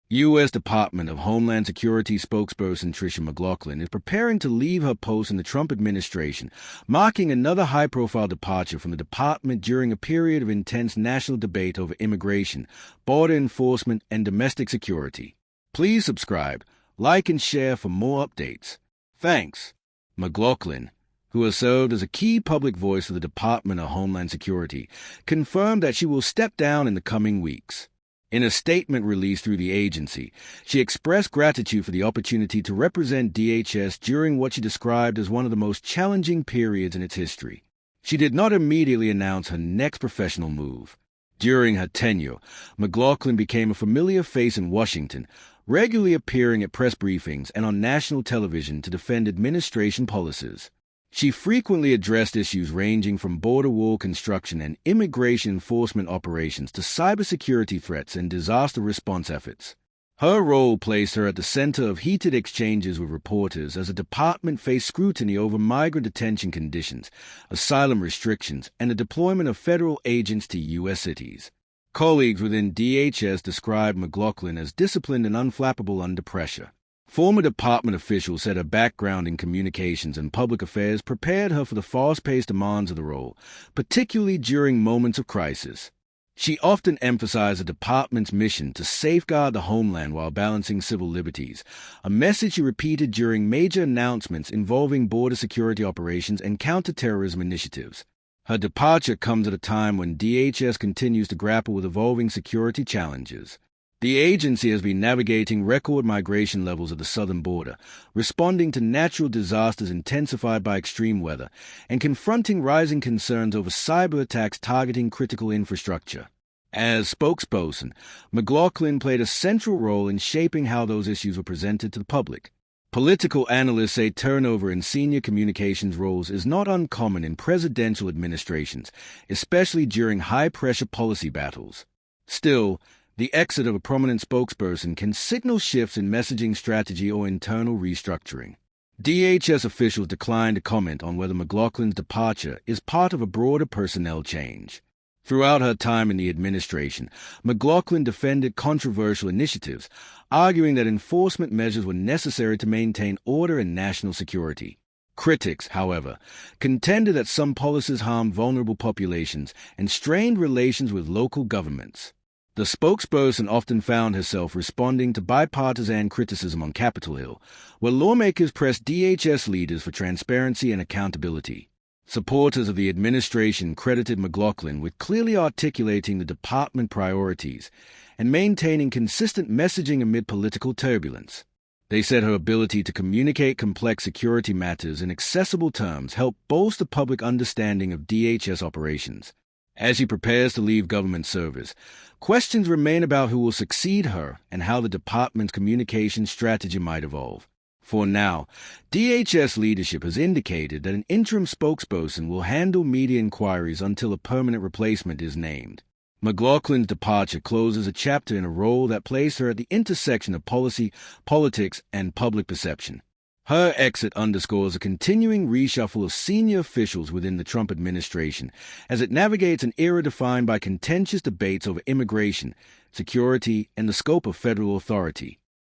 U.S. Department of Homeland Security spokesperson Tricia McLaughlin is preparing to leave her post in the Trump administration, marking another high-profile departure from the department during a period of intense national debate over immigration, border enforcement, and domestic security. Please subscribe, like, and share for more updates. Thanks. McLaughlin, who has served as a key public voice for the Department of Homeland Security, confirmed that she will step down in the coming weeks. In a statement released through the agency, she expressed gratitude for the opportunity to represent DHS during what she described as one of the most challenging periods in its history. She did not immediately announce her next professional move. During her tenure, McLaughlin became a familiar face in Washington, regularly appearing at press briefings and on national television to defend administration policies. She frequently addressed issues ranging from border wall construction and immigration enforcement operations to cybersecurity threats and disaster response efforts. Her role placed her at the center of heated exchanges with reporters as the department faced scrutiny over migrant detention conditions, asylum restrictions, and the deployment of federal agents to U.S. cities. Colleagues within DHS described McLaughlin as disciplined and unflappable under pressure. Former department officials said her background in communications and public affairs prepared her for the fast-paced demands of the role, particularly during moments of crisis. She often emphasized the department's mission to safeguard the homeland while balancing civil liberties, a message she repeated during major announcements involving border security operations and counterterrorism initiatives. Her departure comes at a time when DHS continues to grapple with evolving security challenges. The agency has been navigating record migration levels at the southern border, responding to natural disasters intensified by extreme weather, and confronting rising concerns over cyber attacks targeting critical infrastructure. As spokesperson, McLaughlin played a central role in shaping how those issues were presented to the public. Political analysts say turnover in senior communications roles is not uncommon in presidential administrations, especially during high-pressure policy battles. Still, the exit of a prominent spokesperson can signal shifts in messaging strategy or internal restructuring. DHS officials declined to comment on whether McLaughlin's departure is part of a broader personnel change. Throughout her time in the administration, McLaughlin defended controversial initiatives, arguing that enforcement measures were necessary to maintain order and national security. Critics, however, contended that some policies harmed vulnerable populations and strained relations with local governments. The spokesperson often found herself responding to bipartisan criticism on Capitol Hill, where lawmakers pressed DHS leaders for transparency and accountability. Supporters of the administration credited McLaughlin with clearly articulating the department priorities and maintaining consistent messaging amid political turbulence. They said her ability to communicate complex security matters in accessible terms helped bolster public understanding of DHS operations. As she prepares to leave government service, questions remain about who will succeed her and how the department's communication strategy might evolve. For now, DHS leadership has indicated that an interim spokesperson will handle media inquiries until a permanent replacement is named. McLaughlin's departure closes a chapter in a role that placed her at the intersection of policy, politics, and public perception. Her exit underscores a continuing reshuffle of senior officials within the Trump administration as it navigates an era defined by contentious debates over immigration, security, and the scope of federal authority.